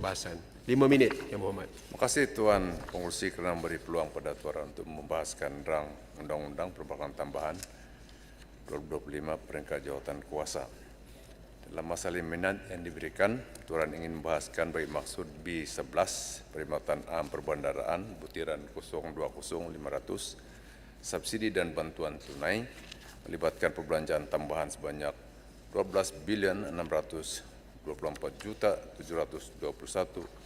perbahasan. 5 minit, Yang Berhormat. Terima kasih Tuan Pengerusi kerana memberi peluang pada Tuan untuk membahaskan rang Undang-Undang Perpajakan Tambahan 2025 peringkat jawatan kuasa. Dalam masa 5 minit yang diberikan, Tuan ingin membahaskan bagi maksud B11 Perkhidmatan Am Perbandaraan butiran 020500 subsidi dan bantuan tunai melibatkan perbelanjaan tambahan sebanyak 12 bilion 624 juta 721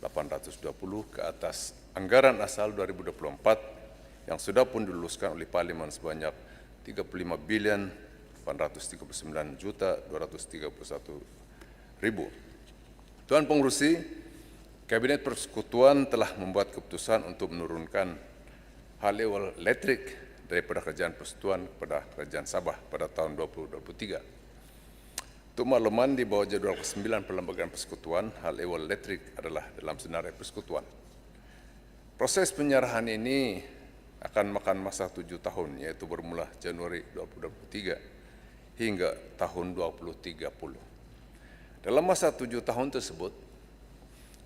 820 ke atas anggaran asal 2024 yang sudah pun diluluskan oleh Parlimen sebanyak 35 bilion 839 juta 231 ribu. Tuan Pengerusi, Kabinet Persekutuan telah membuat keputusan untuk menurunkan hal ehwal elektrik daripada Kerajaan Persekutuan kepada Kerajaan Sabah pada tahun 2023. Untuk makluman, di bawah jadual ke-9 Perlembagaan Persekutuan, hal ehwal elektrik adalah dalam senarai persekutuan. Proses penyerahan ini akan makan masa 7 tahun, iaitu bermula Januari 2023 hingga tahun 2030. Dalam masa 7 tahun tersebut,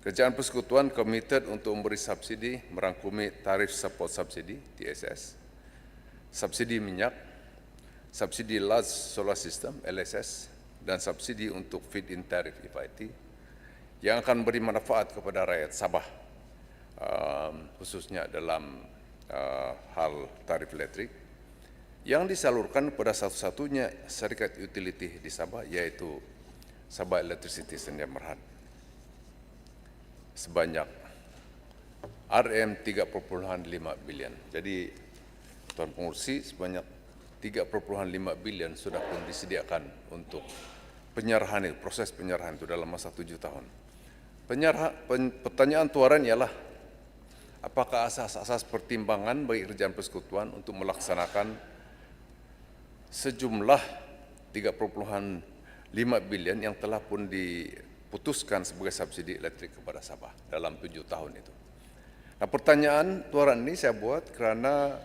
Kerajaan Persekutuan komited untuk memberi subsidi merangkumi tarif support subsidi TSS, subsidi minyak, subsidi large solar system LSS, dan subsidi untuk feed-in tarif FIT yang akan beri manfaat kepada rakyat Sabah, khususnya dalam hal tarif elektrik yang disalurkan pada satu-satunya syarikat utility di Sabah, yaitu Sabah Electricity Sdn Bhd, sebanyak RM3.5 bilion. Jadi, Tuan Pengerusi, sebanyak 3.5 bilion sudah pun disediakan untuk penyerahan itu, proses penyerahan itu dalam masa 7 tahun. Pertanyaan Tuan ialah, apakah asas-asas pertimbangan bagi Kerajaan Persekutuan untuk melaksanakan sejumlah 3.5 bilion yang telah pun diputuskan sebagai subsidi elektrik kepada Sabah dalam 7 tahun itu? Nah, pertanyaan Tuan ini saya buat kerana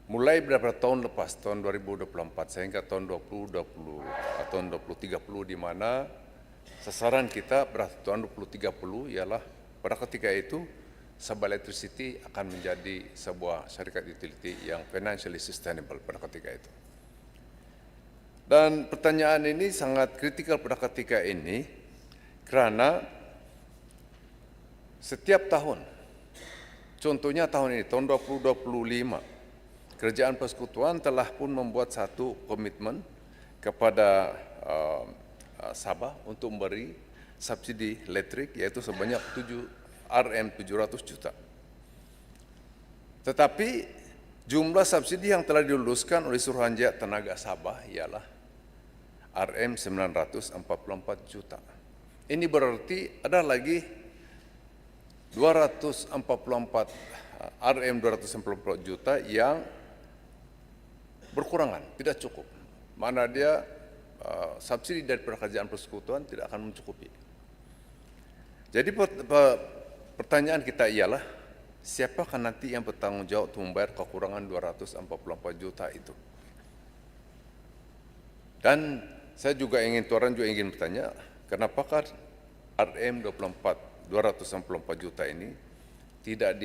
mulai beberapa tahun lepas, tahun 2024 sehingga tahun 2020 atau tahun 2030, di mana sasaran kita pada tahun 2030 ialah pada ketika itu Sabah Electricity akan menjadi sebuah syarikat utility yang financially sustainable pada ketika itu. Dan pertanyaan ini sangat kritikal pada ketika ini kerana setiap tahun, contohnya tahun ini, tahun 2025, Kerajaan Persekutuan telah pun membuat satu komitmen kepada Sabah untuk memberi subsidi elektrik, yaitu sebanyak RM700 juta. Tetapi jumlah subsidi yang telah diluluskan oleh Suruhanjaya Tenaga Sabah ialah RM944 juta. Ini berarti ada lagi 244 RM244 juta yang berkurangan, tidak cukup. Mana dia subsidi dari Kerajaan Persekutuan tidak akan mencukupi. Jadi pertanyaan kita ialah, siapakah nanti yang bertanggung jawab untuk membayar kekurangan 244 juta itu? Dan saya juga ingin, Tuan juga ingin bertanya, kenapakah RM244 juta ini tidak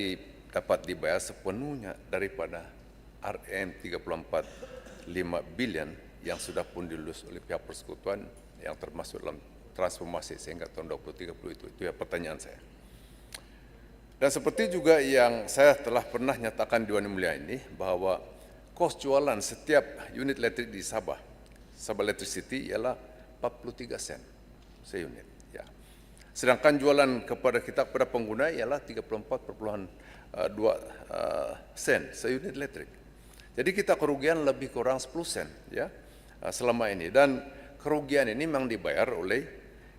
dapat dibayar sepenuhnya daripada RM3.5 bilion yang sudah pun dilulus oleh pihak persekutuan yang termasuk dalam transformasi sehingga tahun 2030 itu. Itu ya pertanyaan saya. Dan seperti juga yang saya telah pernah nyatakan di Dewan Mulia ini, bahwa kos jualan setiap unit elektrik di Sabah, Sabah Electricity, ialah 43 sen seunit. Ya. Sedangkan jualan kepada kita, kepada pengguna, ialah 34,2 sen seunit elektrik. Jadi kita kerugian lebih kurang 10 sen ya selama ini, dan kerugian ini memang dibayar oleh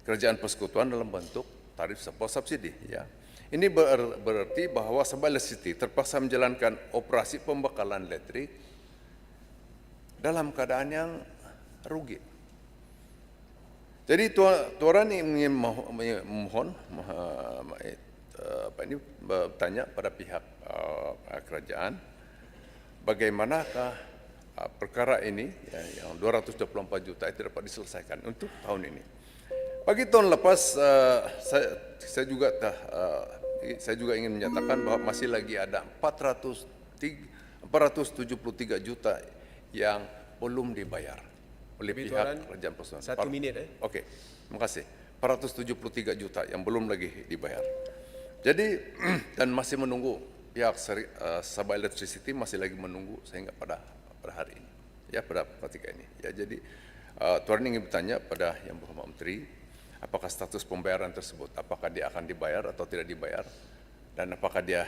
Kerajaan Persekutuan dalam bentuk tarif support subsidi ya. Ini berarti bahwa Sabah Electricity terpaksa menjalankan operasi pembekalan elektrik dalam keadaan yang rugi. Jadi Tuan ingin memohon bertanya pada pihak kerajaan, bagaimanakah perkara ini yang 224 juta itu dapat diselesaikan untuk tahun ini. Pagi tahun lepas saya juga ingin menyatakan bahwa masih lagi ada 473 juta yang belum dibayar oleh Lebih pihak Tuan, Kerajaan Persekutuan. 1 minit. Okey, terima kasih. 473 juta yang belum lagi dibayar. Jadi dan masih menunggu pihak Sabah Electricity masih lagi menunggu sehingga pada hari ini, ya pada ketika ini. Ya jadi Tuan ingin bertanya pada Yang Berhormat Menteri, apakah status pembayaran tersebut, apakah dia akan dibayar atau tidak dibayar, dan apakah dia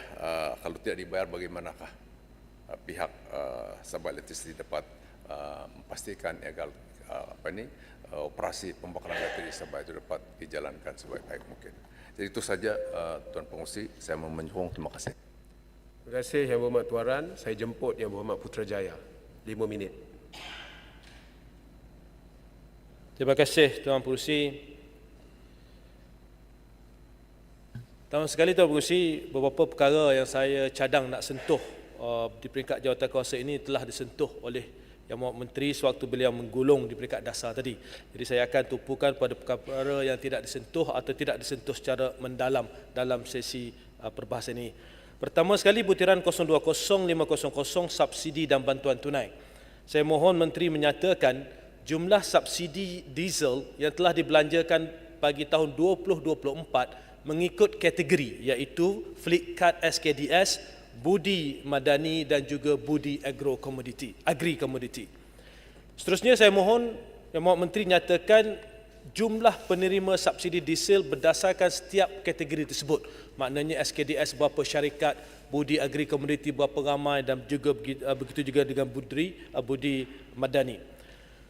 kalau tidak dibayar bagaimanakah pihak Sabah Electricity dapat memastikan agar operasi pembakaran bateri di Sabah itu dapat dijalankan sebaik-baik mungkin. Jadi itu saja Tuan Pengerusi, saya memohon terima kasih. Terima kasih Yang Berhormat Tuan. Saya jemput Yang Berhormat Putrajaya. 5 minit. Terima kasih Tuan Pengerusi. Pertama sekali Tuan Pengerusi, beberapa perkara yang saya cadang nak sentuh di peringkat jawatan kuasa ini telah disentuh oleh Yang Berhormat Menteri sewaktu beliau menggulung di peringkat dasar tadi. Jadi saya akan tumpukan pada perkara yang tidak disentuh atau tidak disentuh secara mendalam dalam sesi perbahasan ini. Pertama sekali butiran 020500 subsidi dan bantuan tunai. Saya mohon Menteri menyatakan jumlah subsidi diesel yang telah dibelanjakan bagi tahun 2024 mengikut kategori iaitu Fleet Card SKDS, Budi Madani dan juga Budi Agri Komoditi. Seterusnya saya mohon Yang Berhormat Menteri nyatakan jumlah penerima subsidi diesel berdasarkan setiap kategori tersebut. Maknanya SKDS berapa syarikat, Budi Agri Komoditi berapa ramai dan juga begitu juga dengan Budi Madani.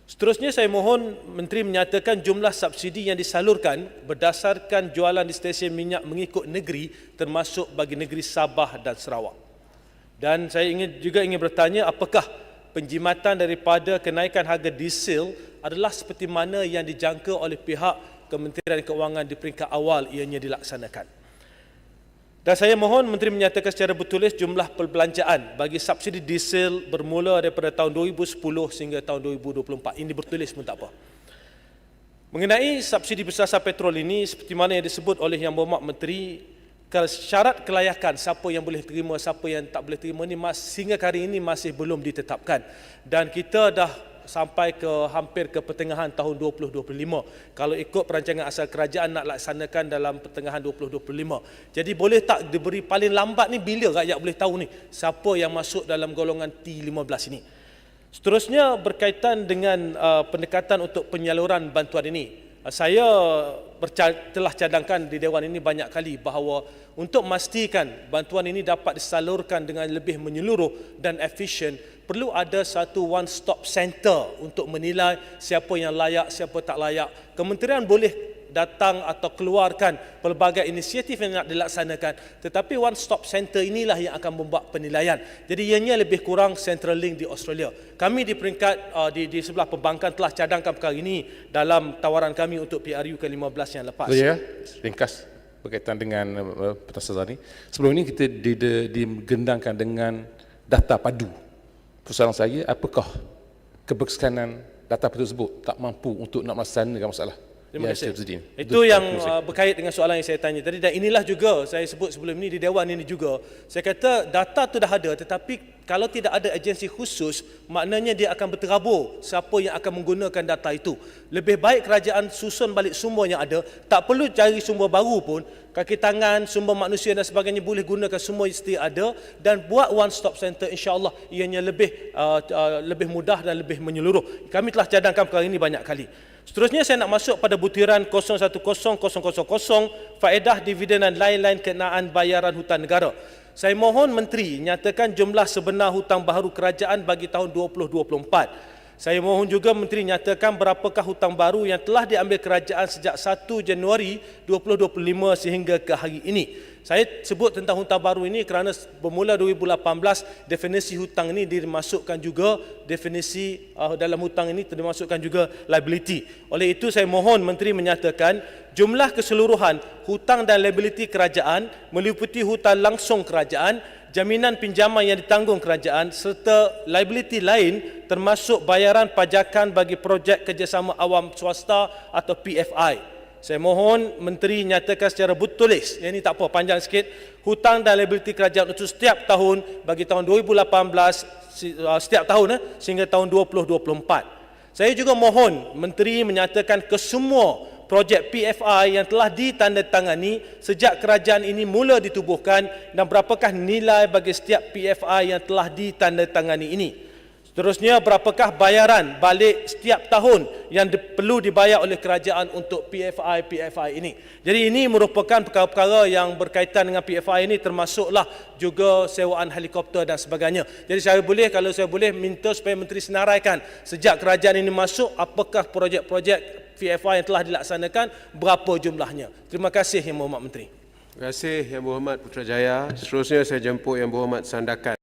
Seterusnya saya mohon Menteri menyatakan jumlah subsidi yang disalurkan berdasarkan jualan di stesen minyak mengikut negeri termasuk bagi negeri Sabah dan Sarawak. Dan saya ingin bertanya apakah penjimatan daripada kenaikan harga diesel adalah seperti mana yang dijangka oleh pihak Kementerian Keuangan di peringkat awal ianya dilaksanakan. Dan saya mohon Menteri menyatakan secara bertulis jumlah perbelanjaan bagi subsidi diesel bermula daripada tahun 2010 sehingga tahun 2024. Ini bertulis pun tak apa. Mengenai subsidi bersasar petrol ini, seperti mana yang disebut oleh Yang Berhormat Menteri, syarat kelayakan siapa yang boleh terima, siapa yang tak boleh terima ini sehingga hari ini masih belum ditetapkan. Dan kita dah sampai ke hampir ke pertengahan tahun 2025. Kalau ikut perancangan asal kerajaan nak laksanakan dalam pertengahan 2025. Jadi boleh tak diberi paling lambat ni bila rakyat boleh tahu ni siapa yang masuk dalam golongan T15 ini. Seterusnya berkaitan dengan pendekatan untuk penyaluran bantuan ini. Saya telah cadangkan di Dewan ini banyak kali bahawa untuk memastikan bantuan ini dapat disalurkan dengan lebih menyeluruh dan efisien, perlu ada satu one-stop center untuk menilai siapa yang layak, siapa tak layak. Kementerian boleh datang atau keluarkan pelbagai inisiatif yang nak dilaksanakan, tetapi one-stop center inilah yang akan membuat penilaian. Jadi ianya lebih kurang Centrelink di Australia. Kami di peringkat di sebelah perbankan telah cadangkan perkara ini dalam tawaran kami untuk PRU ke-15 yang lepas. Ya, ringkas berkaitan dengan petasan ini. Sebelum ini kita digendangkan dengan data padu. Persoalan saya, apakah keberkesanan data tersebut tak mampu untuk nak melaksanakan masalah? Terima kasih. Itu yang berkait dengan soalan yang saya tanya tadi, dan inilah juga saya sebut sebelum ini di Dewan ini juga. Saya kata data itu dah ada, tetapi kalau tidak ada agensi khusus, maknanya dia akan berterabur siapa yang akan menggunakan data itu. Lebih baik kerajaan susun balik sumber yang ada, tak perlu cari sumber baru pun, kaki tangan, sumber manusia dan sebagainya boleh gunakan semua yang setia ada, dan buat one stop center, insya-Allah ianya lebih mudah dan lebih menyeluruh. Kami telah cadangkan perkara ini banyak kali. Seterusnya saya nak masuk pada butiran 010000, faedah dividen dan lain-lain kenaan bayaran hutang negara. Saya mohon Menteri nyatakan jumlah sebenar hutang baharu kerajaan bagi tahun 2024. Saya mohon juga Menteri nyatakan berapakah hutang baru yang telah diambil kerajaan sejak 1 Januari 2025 sehingga ke hari ini. Saya sebut tentang hutang baru ini kerana bermula 2018 definisi hutang ini dimasukkan juga definisi dalam hutang ini dimasukkan juga liability. Oleh itu saya mohon Menteri menyatakan jumlah keseluruhan hutang dan liability kerajaan meliputi hutang langsung kerajaan, jaminan pinjaman yang ditanggung kerajaan serta liability lain termasuk bayaran pajakan bagi projek kerjasama awam swasta atau PFI. Saya mohon Menteri nyatakan secara bertulis, yang ini tak apa, panjang sikit, hutang dan liability kerajaan untuk setiap tahun bagi tahun 2018, setiap tahun sehingga tahun 2024. Saya juga mohon Menteri menyatakan ke semua projek PFI yang telah ditandatangani sejak kerajaan ini mula ditubuhkan dan berapakah nilai bagi setiap PFI yang telah ditandatangani ini. Seterusnya, berapakah bayaran balik setiap tahun yang perlu dibayar oleh kerajaan untuk PFI ini. Jadi ini merupakan perkara-perkara yang berkaitan dengan PFI ini, termasuklah juga sewaan helikopter dan sebagainya. Jadi kalau saya boleh minta supaya Menteri senaraikan sejak kerajaan ini masuk, apakah projek-projek PFI yang telah dilaksanakan, berapa jumlahnya. Terima kasih Yang Berhormat Menteri. Terima kasih Yang Berhormat Putrajaya. Seterusnya saya jemput Yang Berhormat Sandakan.